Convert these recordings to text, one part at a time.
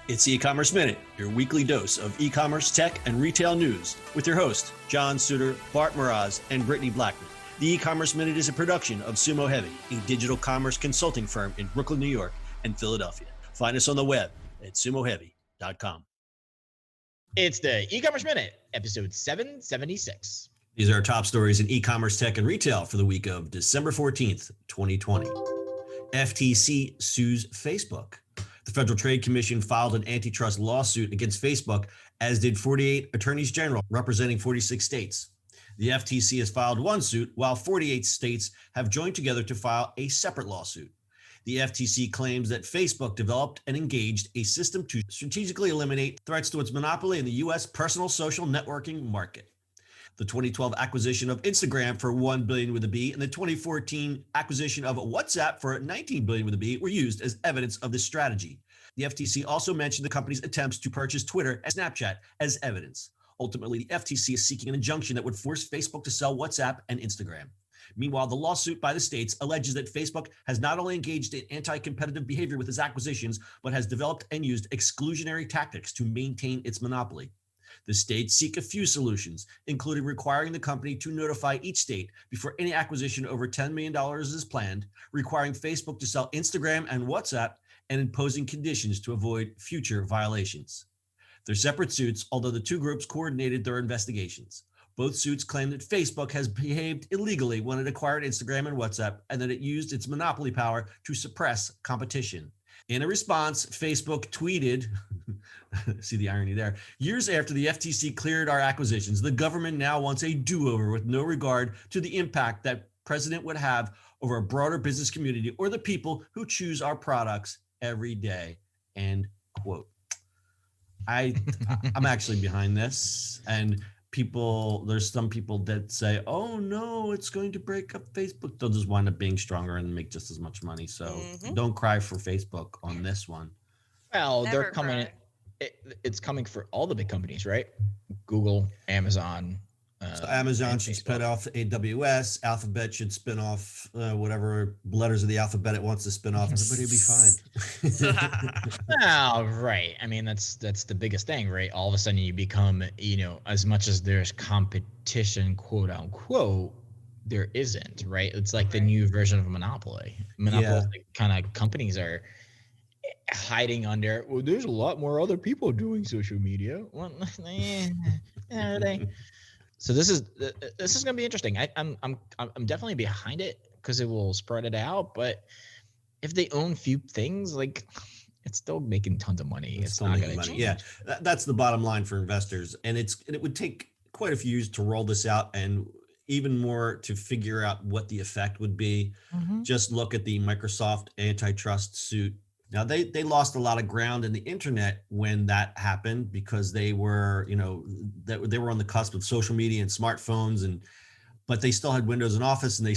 It's E-commerce Minute, your weekly dose of e-commerce, tech, and retail news with your hosts, John Suter, Bart Mraz, and Brittany Blackman. The E-commerce Minute is a production of SUMO Heavy, a digital commerce consulting firm in Brooklyn, New York, and Philadelphia. Find us on the web at sumoheavy.com. It's the E-commerce Minute, episode 776. These are our top stories in e-commerce, tech, and retail for the week of December 14th, 2020. FTC sues Facebook. The Federal Trade Commission filed an antitrust lawsuit against Facebook, as did 48 attorneys general representing 46 states. The FTC has filed one suit, while 48 states have joined together to file a separate lawsuit. The FTC claims that Facebook developed and engaged a system to strategically eliminate threats to its monopoly in the U.S. personal social networking market. The 2012 acquisition of Instagram for $1 billion with a B and the 2014 acquisition of WhatsApp for $19 billion with a B were used as evidence of this strategy. The FTC also mentioned the company's attempts to purchase Twitter and Snapchat as evidence. Ultimately, the FTC is seeking an injunction that would force Facebook to sell WhatsApp and Instagram. Meanwhile, the lawsuit by the states alleges that Facebook has not only engaged in anti-competitive behavior with its acquisitions, but has developed and used exclusionary tactics to maintain its monopoly. The states seek a few solutions, including requiring the company to notify each state before any acquisition over $10 million is planned, requiring Facebook to sell Instagram and WhatsApp, and imposing conditions to avoid future violations. They're separate suits, although the two groups coordinated their investigations. Both suits claim that Facebook has behaved illegally when it acquired Instagram and WhatsApp, and that it used its monopoly power to suppress competition. In a response, Facebook tweeted, see the irony there, years after the FTC cleared our acquisitions, the government now wants a do-over with no regard to the impact that president would have over a broader business community or the people who choose our products every day, end quote. I'm actually behind this, and there's some people that say, oh no, it's going to break up Facebook. They'll just wind up being stronger and make just as much money. So Don't cry for Facebook on this one. Well, they're coming. It's coming for all the big companies, right? Google, Amazon. So Amazon should spin off AWS. Alphabet should spin off whatever letters of the alphabet it wants to spin off. Everybody will be fine. Oh, right. I mean, that's the biggest thing, right? All of a sudden you become, as much as there's competition, quote unquote, there isn't, right? It's like the new version of a monopoly. Monopolistic kind of companies are hiding under, well, there's a lot more other people doing social media. Well, are they? So this is going to be interesting. I'm definitely behind it because it will spread it out. But if they own few things, like, it's still making tons of money. It's not going to change. Yeah, that's the bottom line for investors, and it would take quite a few years to roll this out, and even more to figure out what the effect would be. Just look at the Microsoft antitrust suit. Now, they lost a lot of ground in the internet when that happened because they were, they were on the cusp of social media and smartphones, but they still had Windows and Office, and they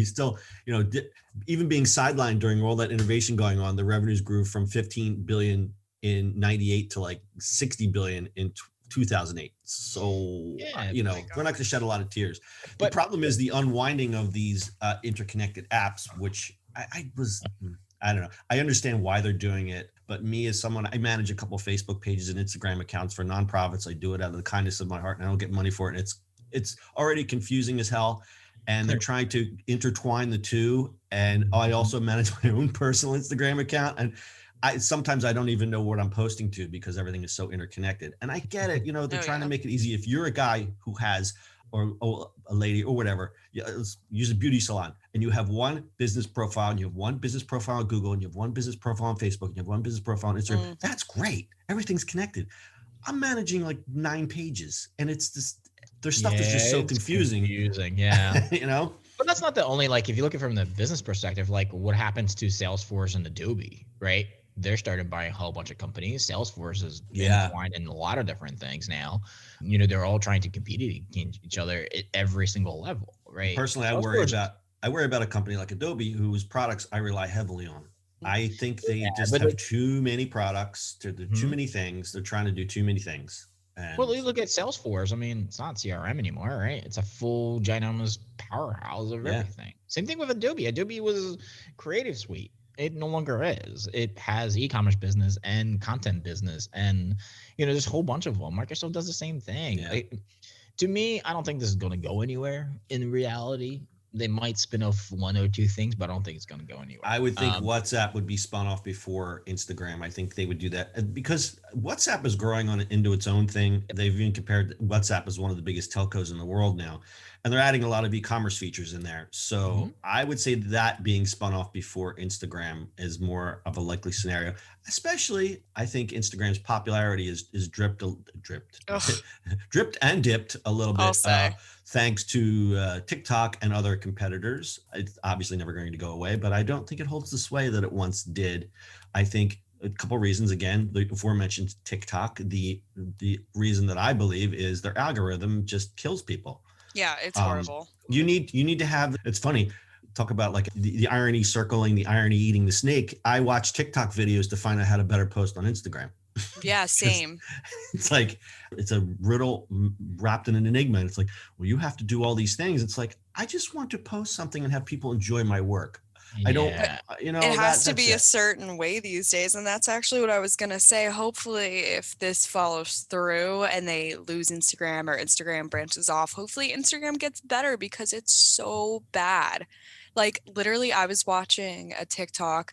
still, even being sidelined during all that innovation going on, the revenues grew from 15 billion in 98 to like 60 billion in 2008. So, we're not going to shed a lot of tears. But the problem is the unwinding of these interconnected apps, which I don't know. I understand why they're doing it, but me as someone, I manage a couple of Facebook pages and Instagram accounts for nonprofits. I do it out of the kindness of my heart, and I don't get money for it. And it's already confusing as hell, and they're trying to intertwine the two. And I also manage my own personal Instagram account, and sometimes I don't even know what I'm posting to because everything is so interconnected. And I get it. They're trying to make it easy. If you're a guy who has, or a lady or whatever, let's use a beauty salon, and you have one business profile, and you have one business profile on Google, and you have one business profile on Facebook, and you have one business profile on Instagram. That's great. Everything's connected. I'm managing like 9 pages, and it's just, their stuff is just so confusing. Yeah. But that's not the only, like, if you look at it from the business perspective, like what happens to Salesforce and Adobe, right? They're starting buying a whole bunch of companies. Salesforce is entwined in a lot of different things now. They're all trying to compete against each other at every single level, right? Personally, I worry about a company like Adobe, whose products I rely heavily on. I think they just have too many products, too many things. They're trying to do too many things. Well, you look at Salesforce. I mean, it's not CRM anymore, right? It's a full ginormous powerhouse of everything. Same thing with Adobe. Adobe was Creative Suite. It no longer is. It has e-commerce business and content business, and there's a whole bunch of them. Microsoft does the same thing. Yeah. To me, I don't think this is going to go anywhere in reality. They might spin off one or two things, but I don't think it's going to go anywhere. I would think WhatsApp would be spun off before Instagram. I think they would do that because WhatsApp is growing into its own thing. They've even compared WhatsApp as one of the biggest telcos in the world now, and they're adding a lot of e-commerce features in there. So I would say that being spun off before Instagram is more of a likely scenario. Especially, I think Instagram's popularity is dripped and dipped a little bit. I'll say. Thanks to TikTok and other competitors. It's obviously never going to go away, but I don't think it holds the sway that it once did. I think a couple of reasons. Again, the aforementioned TikTok. The reason that I believe is their algorithm just kills people. Yeah, it's horrible. You need to have. It's funny. Talk about like the irony circling, the irony eating the snake. I watch TikTok videos to find out how to better post on Instagram. Yeah, same. It's like it's a riddle wrapped in an enigma. And it's like, well, you have to do all these things. It's like, I just want to post something and have people enjoy my work. Yeah. I don't, it has to be a certain way these days. And that's actually what I was going to say. Hopefully, if this follows through and they lose Instagram or Instagram branches off, hopefully Instagram gets better because it's so bad. Like literally, I was watching a TikTok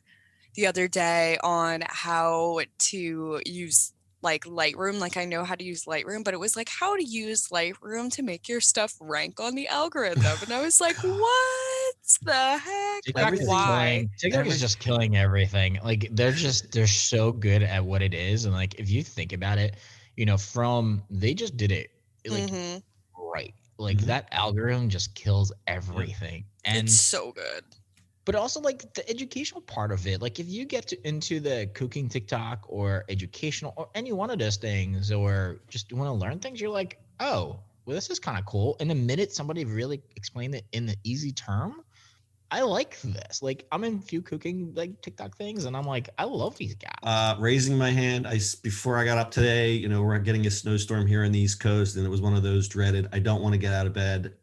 the other day on how to use like Lightroom. Like I know how to use Lightroom, but it was like how to use Lightroom to make your stuff rank on the algorithm. And I was like, what the heck? TikTok Why? TikTok is just killing everything. Like they're so good at what it is. And like, if you think about it, they just did it like right. Like that algorithm just kills everything. And it's so good. But also like the educational part of it, like if you get into the cooking TikTok or educational or any one of those things, or just want to learn things, you're like, oh, well, this is kind of cool. And the minute somebody really explained it in the easy term, I like this. Like I'm in a few cooking like TikTok things, and I'm like, I love these guys. Raising my hand, before I got up today, we're getting a snowstorm here on the East Coast, and it was one of those dreaded. I don't want to get out of bed.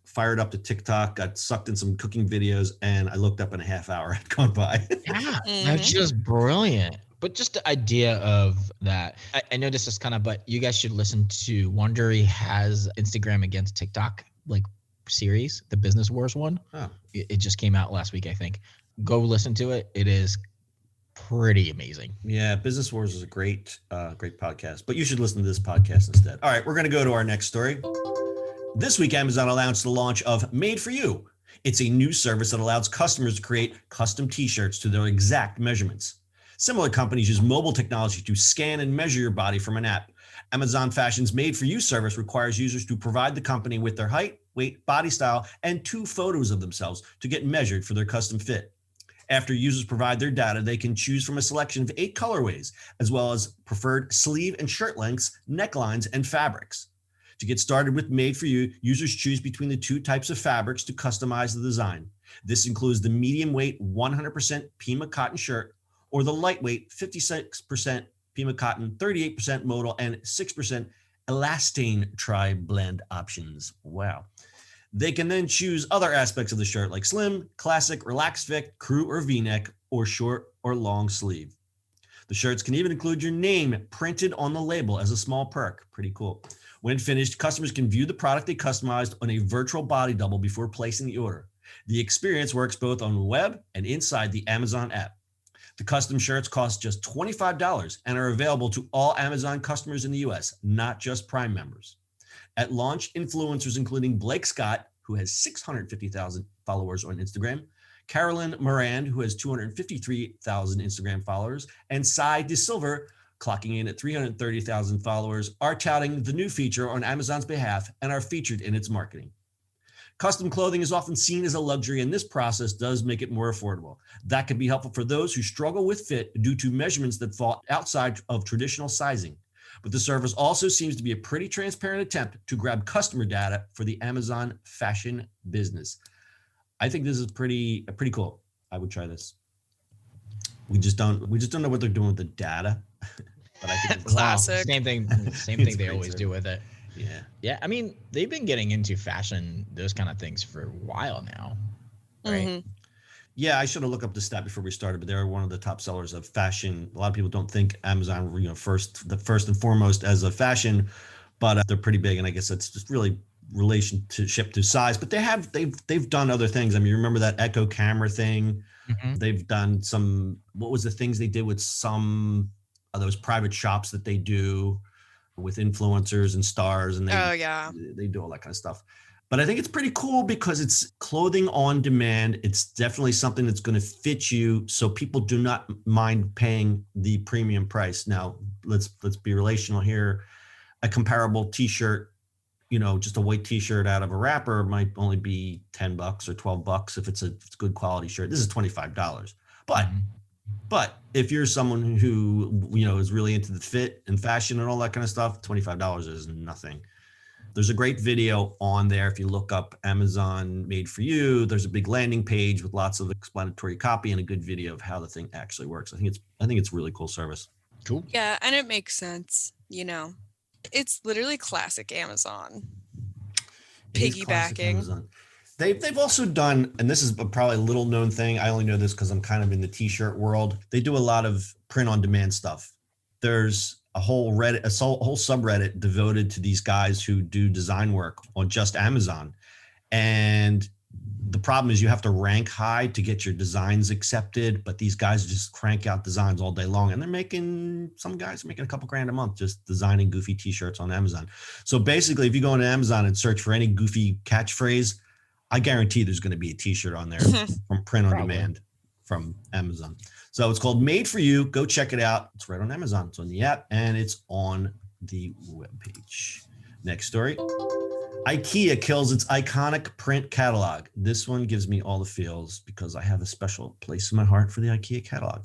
Fired up to TikTok, got sucked in some cooking videos, and I looked up in a half hour had gone by. Yeah, that's just brilliant. But just the idea of that, I know this is but you guys should listen to Wondery has Instagram against TikTok like series, the Business Wars one. Oh. It just came out last week, I think. Go listen to it. It is pretty amazing. Yeah, Business Wars is a great podcast, but you should listen to this podcast instead. All right, we're going to go to our next story. This week, Amazon announced the launch of Made for You. It's a new service that allows customers to create custom t-shirts to their exact measurements. Similar companies use mobile technology to scan and measure your body from an app. Amazon Fashion's Made for You service requires users to provide the company with their height, weight, body style, and 2 photos of themselves to get measured for their custom fit. After users provide their data, they can choose from a selection of 8 colorways, as well as preferred sleeve and shirt lengths, necklines, and fabrics. To get started with Made for You, users choose between the 2 types of fabrics to customize the design. This includes the medium weight 100% Pima cotton shirt or the lightweight 56% Pima cotton, 38% modal, and 6% elastane tri-blend options. Wow. They can then choose other aspects of the shirt like slim, classic, relaxed fit, crew or V-neck, or short or long sleeve. The shirts can even include your name printed on the label as a small perk. Pretty cool. When finished, customers can view the product they customized on a virtual body double before placing the order. The experience works both on the web and inside the Amazon app. The custom shirts cost just $25 and are available to all Amazon customers in the US, not just Prime members. At launch, influencers including Blake Scott, who has 650,000 followers on Instagram, Carolyn Moran, who has 253,000 Instagram followers, and Cy DeSilver, clocking in at 330,000 followers, are touting the new feature on Amazon's behalf and are featured in its marketing. Custom clothing is often seen as a luxury, and this process does make it more affordable. That can be helpful for those who struggle with fit due to measurements that fall outside of traditional sizing. But the service also seems to be a pretty transparent attempt to grab customer data for the Amazon fashion business. I think this is pretty cool. I would try this. We just don't know what they're doing with the data. But I think it's classic. Same thing they always do with it. Yeah. Yeah. I mean, they've been getting into fashion, those kind of things for a while now. Right. Mm-hmm. Yeah, I should have looked up the stat before we started, but they're one of the top sellers of fashion. A lot of people don't think Amazon, first and foremost as a fashion, but they're pretty big, and I guess that's just really relationship to size. But they've done other things. I mean, you remember that Echo camera thing? Mm-hmm. They've done some. What was the things they did with some of those private shops that they do with influencers and stars, and they do all that kind of stuff. But I think it's pretty cool because it's clothing on demand. It's definitely something that's going to fit you, so people do not mind paying the premium price. Now, let's be relational here. A comparable T-shirt, just a white T-shirt out of a wrapper might only be $10 or $12 if it's a good quality shirt. This is $25. But if you're someone who, is really into the fit and fashion and all that kind of stuff, $25 is nothing. There's a great video on there. If you look up Amazon Made for You, there's a big landing page with lots of explanatory copy and a good video of how the thing actually works. I think it's really cool service. Cool. Yeah, and it makes sense. It's literally classic Amazon. Piggybacking. Amazon. They've also done, and this is probably a little known thing. I only know this because I'm kind of in the T-shirt world. They do a lot of print on demand stuff. There's a whole subreddit devoted to these guys who do design work on just Amazon. And the problem is you have to rank high to get your designs accepted, but these guys just crank out designs all day long. And some guys are making a couple grand a month just designing goofy T-shirts on Amazon. So basically, if you go into Amazon and search for any goofy catchphrase, I guarantee there's going to be a T-shirt on there from print on demand from Amazon. So it's called Made for You. Go check it out. It's right on Amazon. It's on the app and it's on the webpage. Next story. Ikea kills its iconic print catalog. This one gives me all the feels because I have a special place in my heart for the Ikea catalog.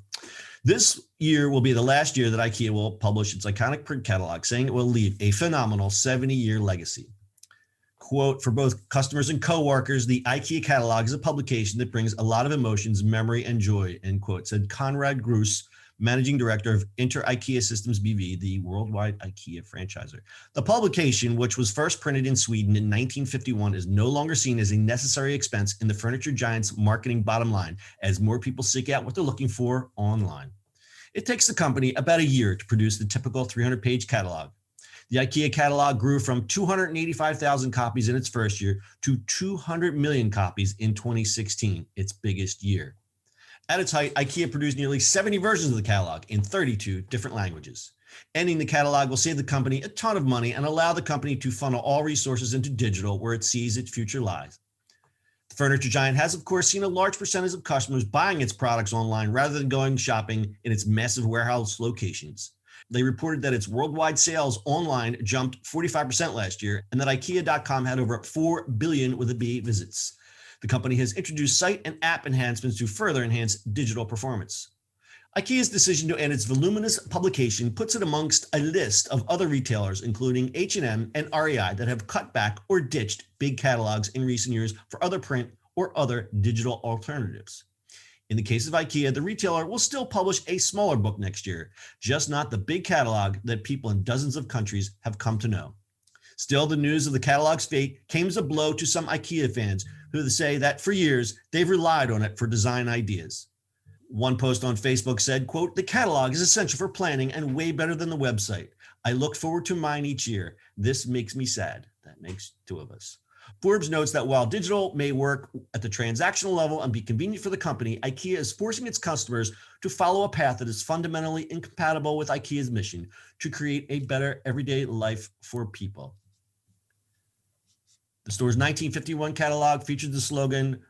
This year will be the last year that Ikea will publish its iconic print catalog, saying it will leave a phenomenal 70-year legacy. Quote, for both customers and co-workers, the IKEA catalog is a publication that brings a lot of emotions, memory, and joy, end quote, said Conrad Gruss, managing director of IKEA Systems BV, the worldwide IKEA franchisor. The publication, which was first printed in Sweden in 1951, is no longer seen as a necessary expense in the furniture giant's marketing bottom line, as more people seek out what they're looking for online. It takes the company about a year to produce the typical 300-page catalog. The IKEA catalog grew from 285,000 copies in its first year to 200 million copies in 2016, its biggest year. At its height, IKEA produced nearly 70 versions of the catalog in 32 different languages. Ending the catalog will save the company a ton of money and allow the company to funnel all resources into digital where it sees its future lies. The furniture giant has, of course, seen a large percentage of customers buying its products online rather than going shopping in its massive warehouse locations. They reported that its worldwide sales online jumped 45% last year and that IKEA.com had over 4 billion with a B visits. The company has introduced site and app enhancements to further enhance digital performance. IKEA's decision to end its voluminous publication puts it amongst a list of other retailers, including H&M and REI, that have cut back or ditched big catalogs in recent years for other print or other digital alternatives. In the case of IKEA, the retailer will still publish a smaller book next year, just not the big catalog that people in dozens of countries have come to know. Still, the news of the catalog's fate came as a blow to some IKEA fans who say that for years, they've relied on it for design ideas. One post on Facebook said, quote, the catalog is essential for planning and way better than the website. I look forward to mine each year. This makes me sad. That makes two of us. Forbes notes that while digital may work at the transactional level and be convenient for the company, IKEA is forcing its customers to follow a path that is fundamentally incompatible with IKEA's mission to create a better everyday life for people. The store's 1951 catalog featured the slogan,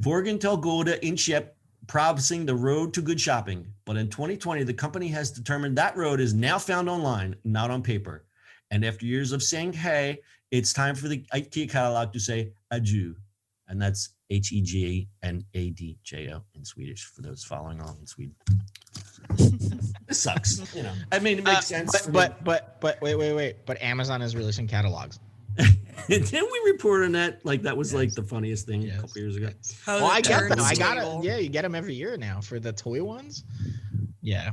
Vorgen til gode indkøb, promising the road to good shopping. But in 2020, the company has determined that road is now found online, not on paper. And after years of saying, hey, it's time for the IKEA catalog to say adieu. And that's Hegnadjo in Swedish for those following along in Sweden. This sucks. I mean, it makes sense. But wait. But Amazon is releasing catalogs. Didn't we report on that? Like that was like the funniest thing a couple years ago. Well, I got it. Yeah, you get them every year now for the toy ones. Yeah.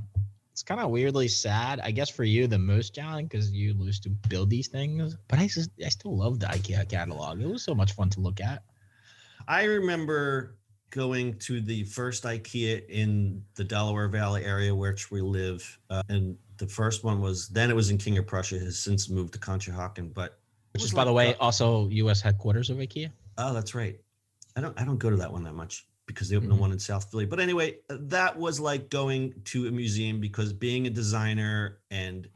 It's kind of weirdly sad, I guess, for you the most, John, because you used to build these things. But I still love the IKEA catalog. It was so much fun to look at. I remember going to the first IKEA in the Delaware Valley area, which we live. And the first one was in King of Prussia. Has since moved to Conshohocken, but which is, by the way, also U.S. headquarters of IKEA. Oh, that's right. I don't go to that one that much because they opened the one in South Philly. But anyway, that was like going to a museum, because being a designer, and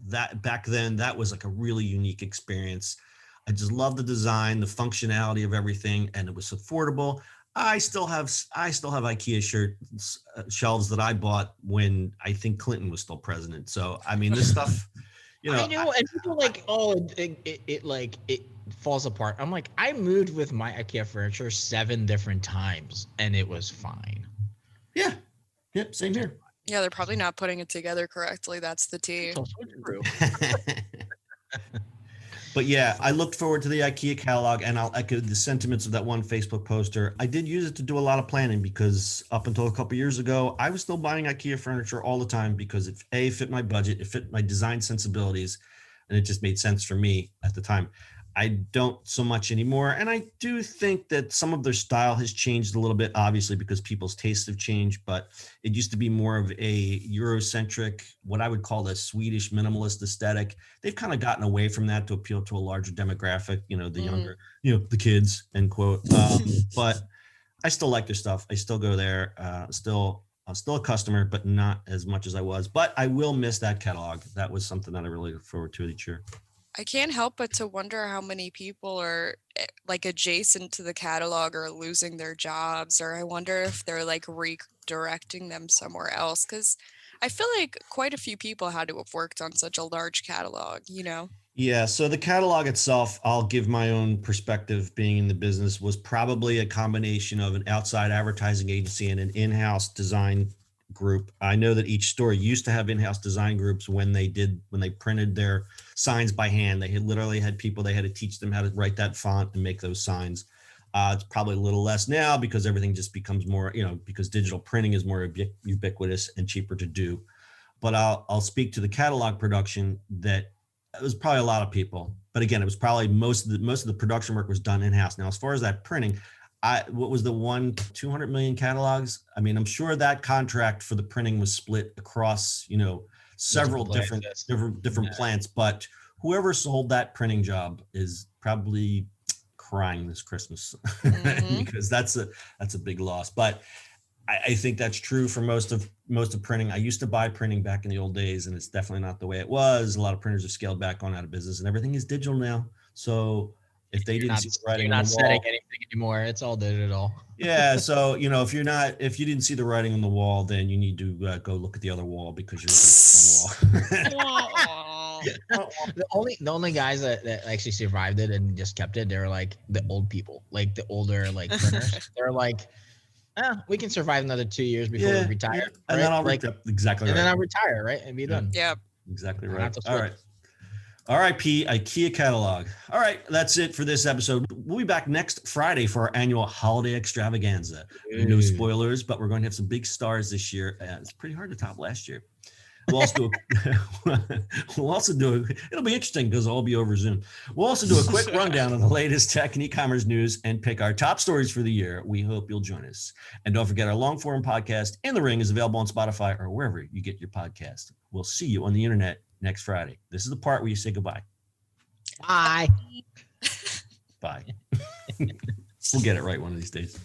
that back then, that was like a really unique experience. I just love the design, the functionality of everything, and it was affordable. I still have IKEA shelves that I bought when I think Clinton was still president. So I mean, this stuff, I know, and people like, it falls apart. I'm like, I moved with my IKEA furniture 7 different times, and it was fine. Yeah. Yep. Same here. Yeah, they're probably not putting it together correctly. That's the tea. It's also true. But yeah, I looked forward to the IKEA catalog, and I'll echo the sentiments of that one Facebook poster. I did use it to do a lot of planning, because up until a couple years ago, I was still buying IKEA furniture all the time because it fit my budget, it fit my design sensibilities, and it just made sense for me at the time. I don't so much anymore. And I do think that some of their style has changed a little bit, obviously, because people's tastes have changed, but it used to be more of a Eurocentric, what I would call the Swedish minimalist aesthetic. They've kind of gotten away from that to appeal to a larger demographic, the younger, the kids, end quote. But I still like their stuff. I still go there, I'm still a customer, but not as much as I was. But I will miss that catalog. That was something that I really look forward to each year. I can't help but to wonder how many people are like adjacent to the catalog are losing their jobs, or I wonder if they're like redirecting them somewhere else, because I feel like quite a few people had to have worked on such a large catalog, Yeah, so the catalog itself, I'll give my own perspective, being in the business, was probably a combination of an outside advertising agency and an in-house design group. I know that each store used to have in-house design groups when they printed their signs by hand. They had literally had people, they had to teach them how to write that font and make those signs. It's probably a little less now, because everything just becomes more, because digital printing is more ubiquitous and cheaper to do. But I'll speak to the catalog production, that it was probably a lot of people. But again, it was probably most of the production work was done in-house. Now, as far as that printing, what was the 200 million catalogs? I mean, I'm sure that contract for the printing was split across, several different plants, but whoever sold that printing job is probably crying this Christmas because that's a big loss. But I think that's true for most of printing. I used to buy printing back in the old days, and it's definitely not the way it was. A lot of printers have scaled back on out of business, and everything is digital now. So if they didn't see the writing on the wall, setting anything anymore. It's all digital. Yeah. So, if you didn't see the writing on the wall, then you need to go look at the other wall, because you're looking at the wall. The only guys that actually survived it and just kept it, they're like the old people, like the older printers. They're like, we can survive another 2 years before we retire. Yeah. And then I'll exactly. And then I'll retire, right, and be done. Yep. Exactly right. All right. RIP IKEA catalog. All right, that's it for this episode. We'll be back next Friday for our annual holiday extravaganza. No spoilers, but we're going to have some big stars this year. It's pretty hard to top last year. We'll also do it'll be interesting because it'll all be over Zoom. We'll also do a quick rundown of the latest tech and e-commerce news and pick our top stories for the year. We hope you'll join us. And don't forget, our long form podcast, In the Ring, is available on Spotify or wherever you get your podcast. We'll see you on the internet next Friday. This is the part where you say goodbye. Bye. Bye. We'll get it right one of these days.